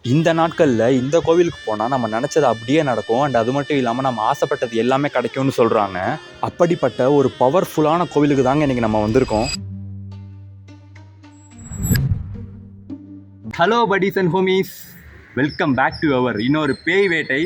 இந்த நாட்களில் இந்த கோவிலுக்கு போனால் நம்ம நினச்சது அப்படியே நடக்கும். அண்ட் அது மட்டும் இல்லாமல் நம்ம ஆசைப்பட்டது எல்லாமே கிடைக்கும்னு சொல்கிறாங்க. அப்படிப்பட்ட ஒரு பவர்ஃபுல்லான கோவிலுக்கு தாங்க இன்றைக்கி நம்ம வந்திருக்கோம். Hello buddies and homies, welcome back to our இன்னொரு பேய் வேட்டை.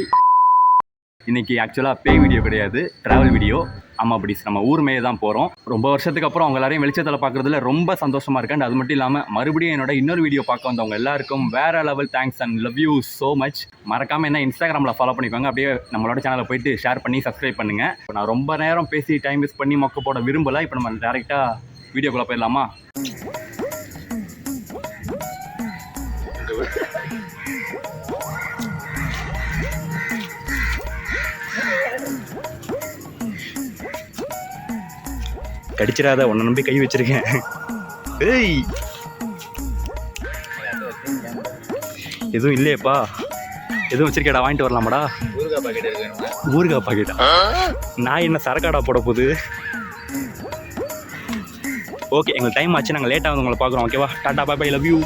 இன்றைக்கி ஆக்சுவலாக பேய் வீடியோ கிடையாது, ட்ராவல் வீடியோ. ஆமாம் buddies, நம்ம ஊர் மேயே தான் போகிறோம். ரொம்ப வருஷத்துக்கு அப்புறம் அவங்க எல்லாரையும் வெளிச்சத்தில் பார்க்குறதுல ரொம்ப சந்தோஷமாக இருக்கேன். அண்ட் அது மட்டும் இல்லாமல் மறுபடியும் என்னோட இன்னொரு வீடியோ பார்க்க வந்தவங்க எல்லாருக்கும் வேறு level thanks and love you so much. மறக்காமல் என்ன இன்ஸ்டாகிராமில் ஃபாலோ பண்ணிக்கோங்க. அப்படியே நம்மளோட சேனலை போயிட்டு ஷேர் பண்ணி சப்ஸ்கிரைப் பண்ணுங்கள். இப்போ நான் ரொம்ப நேரம் பேசி டைம் வேஸ்ட் பண்ணி மொக்க போட விரும்பலை. இப்போ நம்ம டேரெக்டாக வீடியோக்குள்ளே போயிடலாமா? கடிச்சிடாத, உன்னை நம்பி கை வச்சிருக்கேன். ஏய், எதுவும் இல்லையேப்பா. எதுவும் வச்சிருக்கேடா, வாங்கிட்டு வரலாமாடா? ஊறுகாய் பாக்கெட்டா? நான் என்ன சரக்காடா போட போகுது? ஓகே, எங்களுக்கு டைம் ஆச்சு, நாங்கள் லேட்டாக வந்து உங்களை பார்க்குறோம். ஓகேவா? டாட்டா, பை பை, லவ் யூ.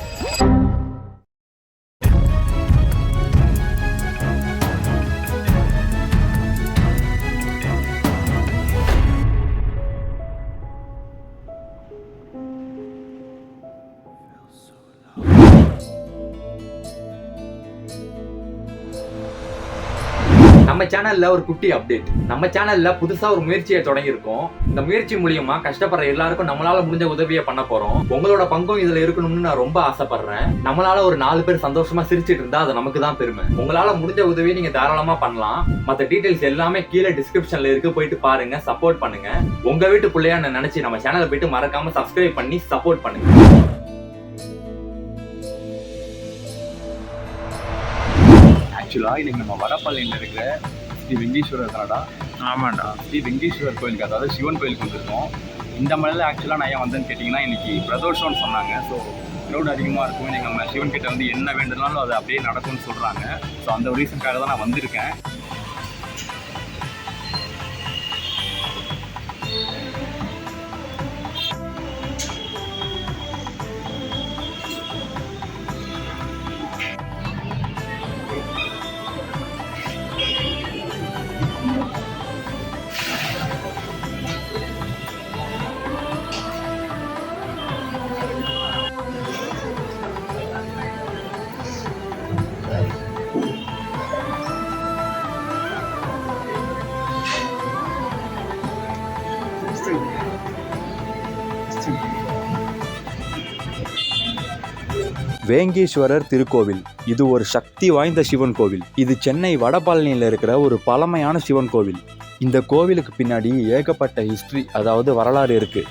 நம்ம சேனல்ல ஒரு குட்டி அப்டேட். நம்ம சேனல்ல புதுசா ஒரு முயற்சியை தொடங்கியிருக்கோம். இந்த முயற்சி மூலியமா கஷ்டப்படுற எல்லாருக்கும் நம்மளால முடிஞ்ச உதவியை பண்ண போறோம். உங்களோட பங்கும் இதுல இருக்கணும்னு நான் ரொம்ப ஆசைப்படுறேன். நம்மளால ஒரு 4 பேர் சந்தோஷமா சிரிச்சிட்டு இருந்தா அது நமக்கு தான் பெருமை. உங்களால முடிஞ்ச உதவியை நீங்க தாராளமா பண்ணலாம். மத்த டீடைல்ஸ் எல்லாமே கீழே டிஸ்கிரிப்ஷன்ல இருக்கு, போயிட்டு பாருங்க, சப்போர்ட் பண்ணுங்க. உங்க வீட்டு பிள்ளையா நினைச்சு நம்ம சேனலை போயிட்டு மறக்காம சப்ஸ்கிரைப் பண்ணி சப்போர்ட் பண்ணுங்க. ஆக்சுவலாக இன்னைக்கு நம்ம வடபழனியில் இருக்கிற ஸ்ரீ வெங்கீஸ்வரர் தானடா? ஆமாண்டா, ஸ்ரீ வெங்கீஸ்வரர் கோயிலுக்கு, அதாவது சிவன் கோயிலுக்கு வந்திருக்கோம். இந்த மலையில் ஆக்சுவலாக நான் ஏன் வந்தேன்னு கேட்டிங்கன்னா, இன்றைக்கி பிரதோஷம்னு சொன்னாங்க. ஸோ க்ரௌட் அதிகமாக இருக்கும். இன்றைக்கி நம்ம சிவன் கிட்ட வந்து என்ன வேண்டுனாலும் அது அப்படியே நடக்கும்னு சொல்கிறாங்க. ஸோ அந்த ஒரு ரீசனுக்காக தான் நான் வந்திருக்கேன். வேங்கீஸ்வரர் திருக்கோவில் இது ஒரு சக்தி வாய்ந்த சிவன் கோவில். இது சென்னை வடபழனியில் இருக்கிற ஒரு பழமையான சிவன் கோவில். இந்த கோவிலுக்கு பின்னாடி ஏகப்பட்ட ஹிஸ்டரி, அதாவது வரலாறு இருக்கு.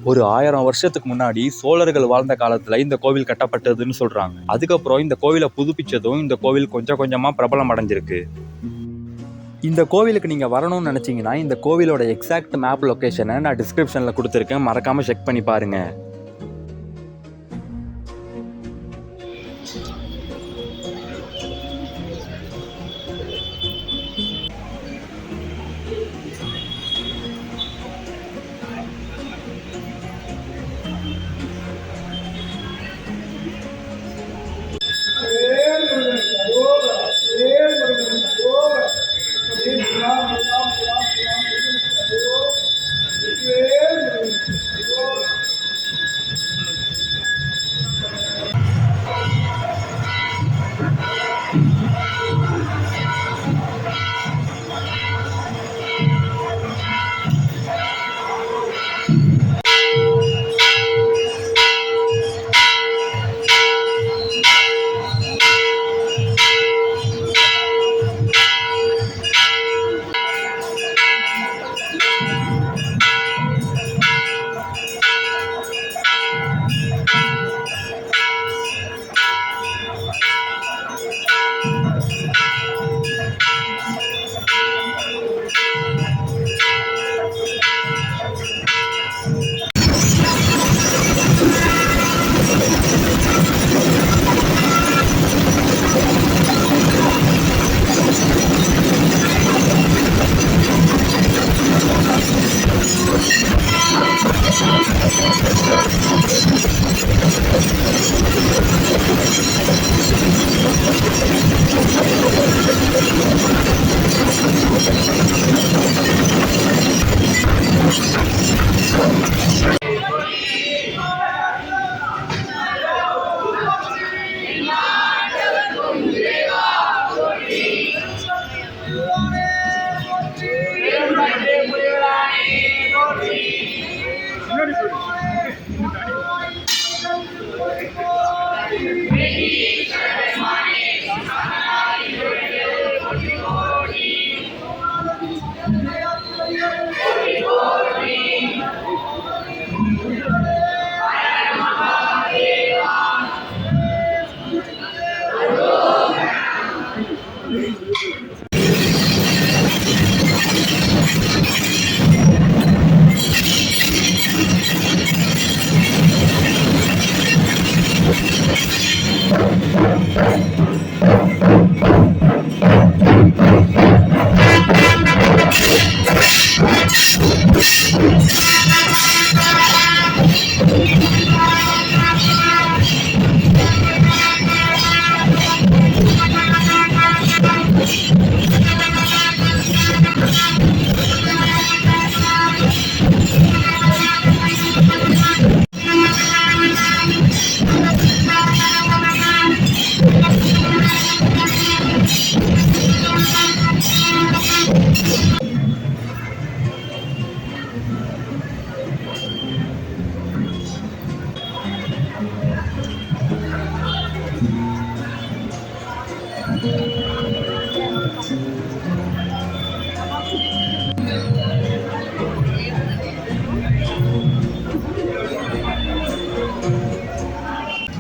ஒரு 1000 வருஷத்துக்கு முன்னாடி சோழர்கள் வாழ்ந்த காலத்துல இந்த கோவில் கட்டப்பட்டதுன்னு சொல்றாங்க. அதுக்கப்புறம் இந்த கோவிலை புதுப்பிச்சதும் இந்த கோவில் கொஞ்சம் கொஞ்சமா பிரபலம் அடைஞ்சிருக்கு. இந்த கோவிலுக்கு நீங்க வரணும்னு நினைச்சீங்கன்னா இந்த கோவிலோட எக்ஸாக்ட் மேப் லொகேஷனை நான் டிஸ்கிரிப்ஷன்ல கொடுத்துருக்கேன், மறக்காம செக் பண்ணி பாருங்க.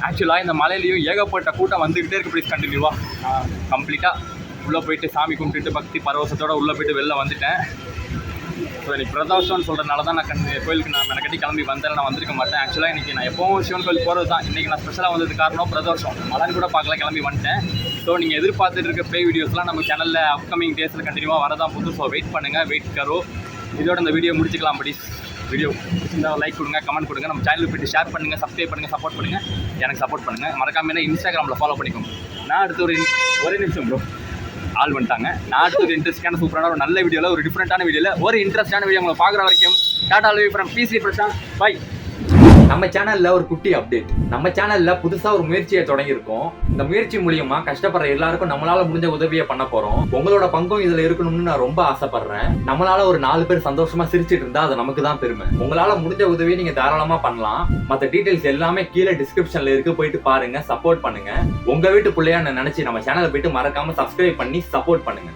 ஆக்சுவலாக இந்த மலையிலையும் ஏகப்பட்ட கூட்டம் வந்துக்கிட்டே இருக்கு. ப்ளீஸ் கண்டினியூவா கம்ப்ளீட்டாக உள்ளே போயிட்டு சாமி கும்பிட்டுட்டு பக்தி பரவசத்தோட உள்ளே போயிட்டு வெளில வந்துட்டேன். ஸோ இன்னைக்கு பிரதோஷம்னு சொல்கிறனால தான் நான் கோயிலுக்கு நான் மெனக்கட்டி கிளம்பி வந்தேன். நான் வந்திருக்க மாட்டேன். ஆக்சுவலாக இன்றைக்கி நான் எப்போவும் சிவன் கோயில் போகிறது தான். இன்றைக்கி நான் ஸ்பெஷலாக வந்தது காரணம் பிரதோஷம். மழைன்னு கூட பார்க்கல, கிளம்பி வந்துட்டேன். ஸோ நீங்கள் எதிர்பார்த்துட்டு இருக்க பேய் வீடியோஸ்லாம் நம்ம சேனலில் அப்கமிங் டேஸில் கண்டினியூவாக வரதான் புது. ஸோ வெயிட் பண்ணுங்கள், வெயிட் கரோ. இதோட இந்த வீடியோ முடிச்சுக்கலாம். ப்ளீஸ் வீடியோ பிடிச்சிருந்தா லைக் கொடுங்க, கமெண்ட் கொடுங்க, நம்ம சேனலுக்கு போய்ட்டு ஷேர் பண்ணுங்கள், சப்ஸ்கிரைப் பண்ணுங்கள், சப்போர்ட் பண்ணுங்கள். எனக்கு சப்போர்ட் பண்ணுங்கள். மறக்காம என்ன இன்ஸ்டாகிராமில் ஃபாலோ பண்ணிக்கோங்க. நான் அடுத்து ஒரே நிமிஷம் ப்ரோ ஆள் வந்துட்டாங்க. நான் அடுத்து ஒரு இன்ட்ரெஸ்டான சூப்பரான ஒரு நல்ல வீடியோவில் ஒரு டிஃப்ரெண்ட்டான வீடியோவில் ஒரு இன்ட்ரெஸ்டான வீடியோ உங்களை பார்க்குற வரைக்கும் டாடா love you from PC Prasanth. Bye. நம்ம சேனல்ல ஒரு குட்டி அப்டேட். நம்ம சேனல்ல புதுசா ஒரு முயற்சியை தொடங்கியிருக்கோம். இந்த முயற்சி மூலியமா கஷ்டப்படுற எல்லாருக்கும் நம்மளால முடிஞ்ச உதவியை பண்ண போறோம். உங்களோட பங்கும் இதுல இருக்கணும்னு நான் ரொம்ப ஆசைப்படுறேன். நம்மளால ஒரு 4 பேர் சந்தோஷமா சிரிச்சிட்டு இருந்தா அது நமக்கு தான் பெருமை. உங்களால முடிஞ்ச உதவியை நீங்க தாராளமா பண்ணலாம். மத்த டீடைல்ஸ் எல்லாமே கீழே டிஸ்கிரிப்ஷன்ல இருக்கு, போயிட்டு பாருங்க, சப்போர்ட் பண்ணுங்க. உங்க வீட்டு பிள்ளையா நினைச்சு நம்ம சேனலை போயிட்டு மறக்காம சப்ஸ்கிரைப் பண்ணி சப்போர்ட் பண்ணுங்க.